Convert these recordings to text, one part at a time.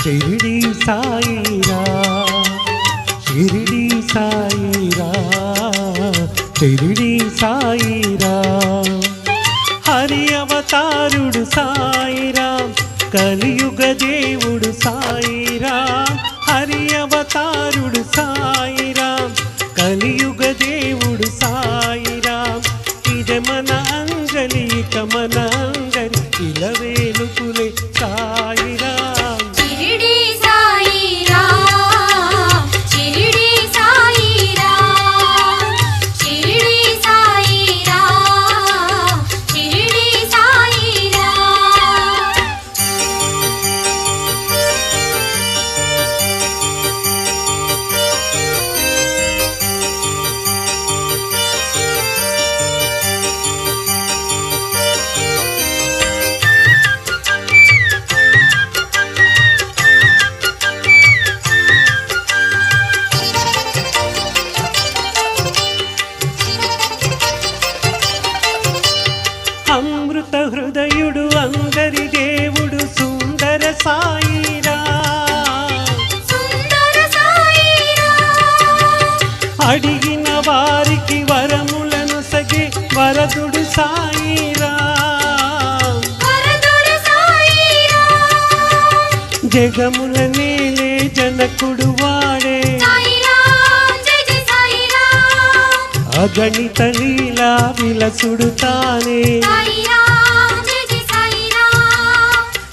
షిరిడి సాయిరా షిరిడి సాయిరా షిరిడి సాయిరా హరి అవతారుడు సాయిరా కలియుగ దేవుడు సాయిరా హరి అవతారుడు సాయిరా కలియుగ దేవుడు సాయిరా ఇదే మన అంజలి మన అంజలి ఇలవేలుకులే సాయిరా షిరిడి సాయిరా షిరిడి సాయిరా షిరిడి సాయిరా షిరిడి సాయిరా అమృత హృదయుడు అందరి దేవుడు సుందర సాయిరా సుందర సాయిరా అడిగిన వారికి వరములను సగే వరదుడు సాయిరా వరదుడు సాయిరా జగముల నేలే జనకుడు వాడే సాయిరా జయ జయ సాయిరా అగణిత లీలా విలసుడు తానే సాయిరా జయ జయ సాయిరా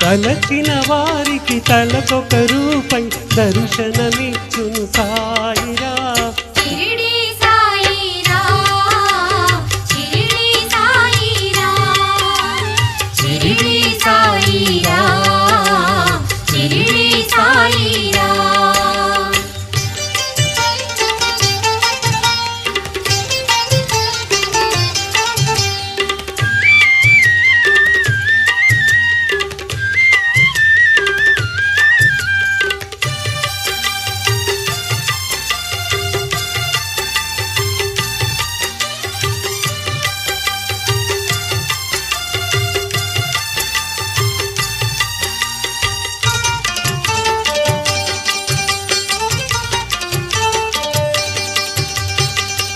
తలచిన వారికి తలకొక రూపై దర్శనమిచ్చును సాయిరా షిరిడి సాయిరా షిరిడి సాయిరా షిరిడి సాయిరా షిరిడి సాయిరా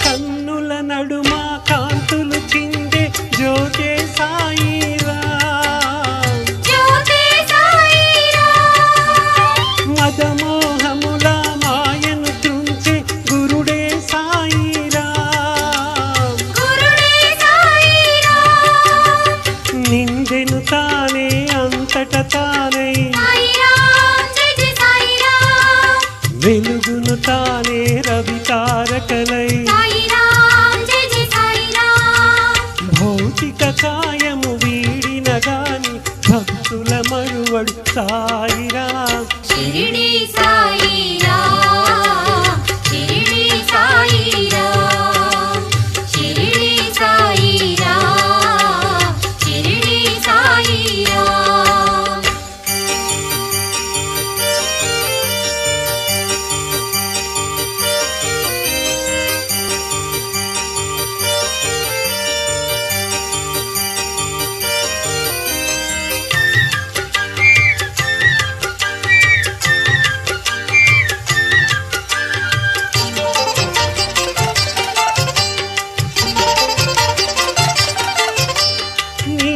కన్నుల నడుమ కాంతులు చిందే జ్యోతే సాయిరా జ్యోతి సాయిరా మదమోహముల మాయను త్రుంచే గురుడే సాయిరా గురుడే సాయిరా నిందెను తానే అంతట తానే సాయిరా జయ జయ సాయిరా వెలుగును తానే రవి తారకలై సాయిరా జయ జయ సాయిరా భౌతిక కాయము వీడిన గాని భక్తుల మరువడు సాయిరా షిరిడి సాయిరా షిరిడి సాయిరా షిరిడి సాయిరా షిరిడి సాయిరా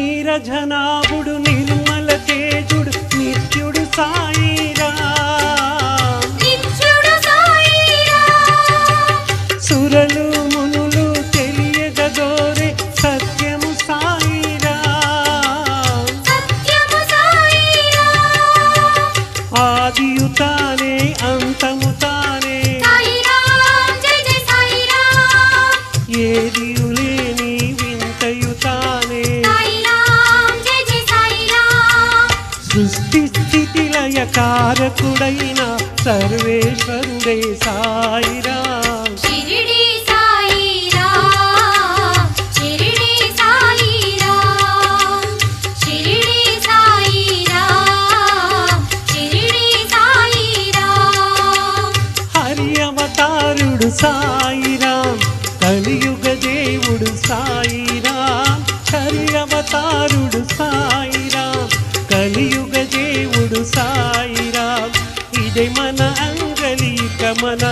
నీరజనాభుడు నిర్మల తేజుడు నిత్యుడు సాయిరా నిత్యుడు సాయిరా సురలు మునులు తెలియగదోరే సత్యము సాయిరా సత్యము సాయిరా ఆదియు తానే అంతము తానే సాయిరా జయ జయ సాయిరా ఏదియు లేని వింతయు తానే సాయిరా జయ జయ సాయిరా సృష్టి స్థితి లయ కారకుడైన సర్వేశ్వరుడే సాయిరా షిరిడి సాయిరా షిరిడి సాయిరా షిరిడి సాయిరా షిరిడి సాయిరా హరి అవతారుడు సాయిరా కలియుగ దేవుడు సాయిరా హరి అవతారుడు సాయిరా కలియుగ దేవుడు సాయిరా ఇదే మన అంజలి ఇక మన